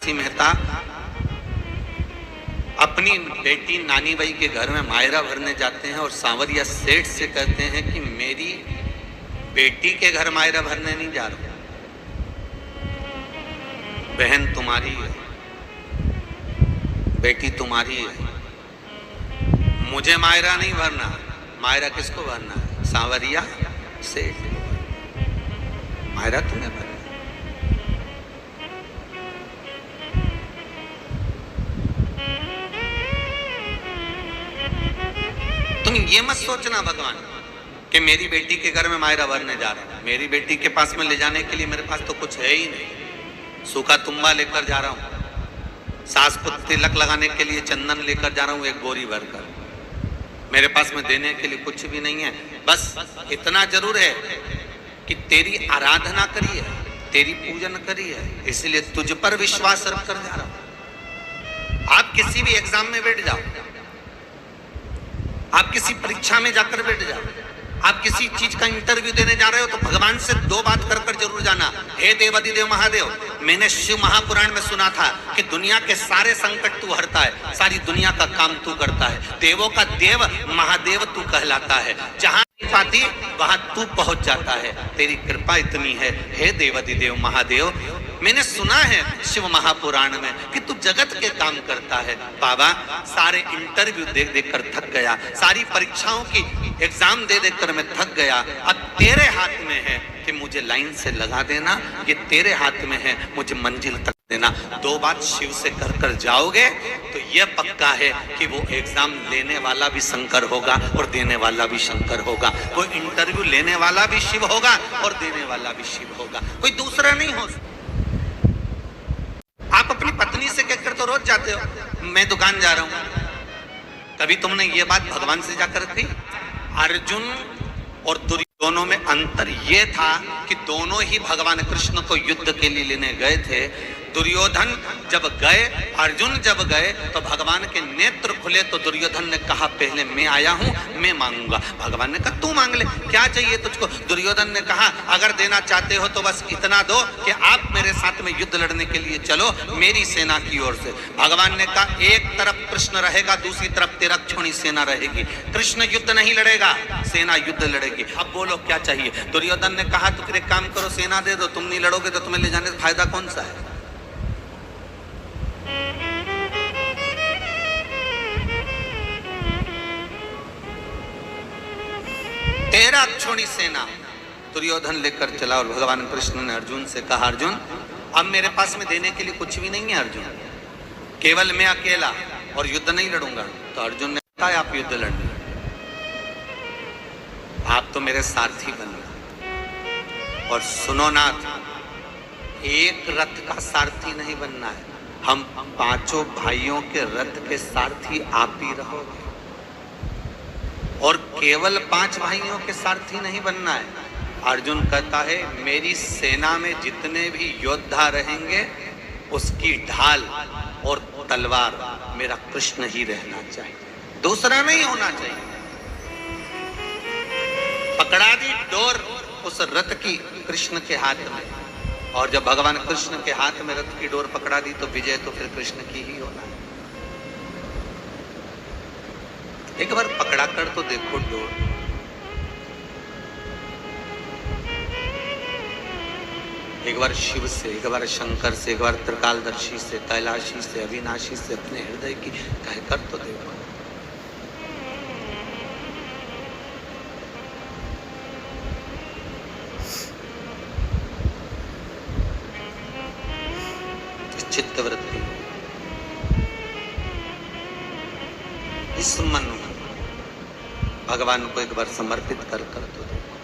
नरसिंह मेहता अपनी बेटी नानी बाई के घर में मायरा भरने जाते हैं और सांवरिया सेठ से कहते हैं कि मेरी बेटी के घर मायरा भरने नहीं जा रहा, बहन तुम्हारी है, बेटी तुम्हारी है, मुझे मायरा नहीं भरना। मायरा किसको भरना है? सांवरिया सेठ, मायरा तुम्हें भरना। तुम ये मत सोचना भगवान कि मेरी बेटी के घर में मायरा भरने जा रहा हूं, मेरी बेटी के पास में ले जाने के लिए मेरे पास तो कुछ है ही नहीं। सूखा तुम्बा लेकर जा रहा हूं, सास को तिलक लगाने के लिए चंदन लेकर जा रहा हूं एक बोरी भरकर, मेरे पास में देने के लिए कुछ भी नहीं है। बस इतना जरूर है कि तेरी आराधना करी है, तेरी पूजन करी है, इसलिए तुझ पर विश्वास रख कर जा रहा हूं। आप किसी भी एग्जाम में बैठ जाओ, आप किसी परीक्षा में जाकर बैठ जाओ, आप किसी चीज का इंटरव्यू देने जा रहे हो तो भगवान से दो बात कर कर जरूर जाना। हे देवादिदेव महादेव, मैंने शिव महापुराण में सुना था कि दुनिया के सारे संकट तू हरता है, सारी दुनिया का काम तू करता है, देवों का देव महादेव तू कहलाता है, जहां पाती वहां तू पहुंच जाता है, तेरी कृपा इतनी है हे देवादिदेव महादेव। मैंने सुना है शिव महापुराण में कि तू जगत के काम करता है। बाबा सारे इंटरव्यू देख देख कर थक गया, सारी परीक्षाओं की एग्जाम दे देख कर मैं थक गया, अब तेरे हाथ में है कि मुझे लाइन से लगा देना, ये तेरे हाथ में है, मुझे मंजिल तक देना। दो बात शिव से कर कर जाओगे तो यह पक्का है कि वो एग्जाम लेने वाला भी शंकर होगा और देने वाला भी शंकर होगा। कोई इंटरव्यू लेने वाला भी शिव होगा और देने वाला भी शिव होगा, कोई दूसरा नहीं हो। आप अपनी पत्नी से कहकर तो रोज जाते हो मैं दुकान जा रहा हूं, कभी तुमने ये बात भगवान से जाकर कही? अर्जुन और दोनों में अंतर ये था कि दोनों ही भगवान कृष्ण को युद्ध के लिए लेने गए थे। दुर्योधन जब गए, अर्जुन जब गए तो भगवान के नेत्र खुले तो दुर्योधन ने कहा पहले मैं आया हूं, मैं मांगूंगा। भगवान ने कहा तू मांग ले, क्या चाहिए तुझको? दुर्योधन ने कहा अगर देना चाहते हो तो बस इतना दो कि आप मेरे साथ में युद्ध लड़ने के लिए चलो मेरी सेना की ओर से। भगवान ने कहा एक तरफ कृष्ण रहेगा, दूसरी तरफ तेरा छोड़ी सेना रहेगी, कृष्ण युद्ध नहीं लड़ेगा, सेना युद्ध लड़ेगी। अब बोलो क्या चाहिए? दुर्योधन ने कहा तो फिर एक काम करो, सेना दे दो, तुम नहीं लड़ोगे तो तुम्हें ले जाने से फायदा कौन सा है? तेरा छोड़ी सेना दुर्योधन लेकर चला। और भगवान कृष्ण ने अर्जुन से कहा अर्जुन अब मेरे पास में देने के लिए कुछ भी नहीं है अर्जुन, केवल मैं अकेला और युद्ध नहीं लड़ूंगा। तो अर्जुन ने कहा आप युद्ध लड़ना, आप तो मेरे सारथी बनना। और सुनो नाथ, एक रथ का सारथी नहीं बनना है, हम पांचों भाइयों के रथ के सारथी आप ही रहोगे। और केवल 5 भाइयों के सारथी नहीं बनना है। अर्जुन कहता है मेरी सेना में जितने भी योद्धा रहेंगे उसकी ढाल और तलवार मेरा कृष्ण ही रहना चाहिए, दूसरा नहीं होना चाहिए। पकड़ा दी डोर उस रथ की कृष्ण के हाथ में, और जब भगवान कृष्ण के हाथ में रथ की डोर पकड़ा दी तो विजय तो फिर कृष्ण की ही होना है। एक बार पकड़ा कर तो देखो डोर, एक बार शिव से, एक बार शंकर से, एक बार त्रिकालदर्शी से, कैलाशी से, अविनाशी से अपने हृदय की कहकर तो देखो। चित्तवृत्ति इस मन भगवान को एक बार समर्पित कर कर तो देखो।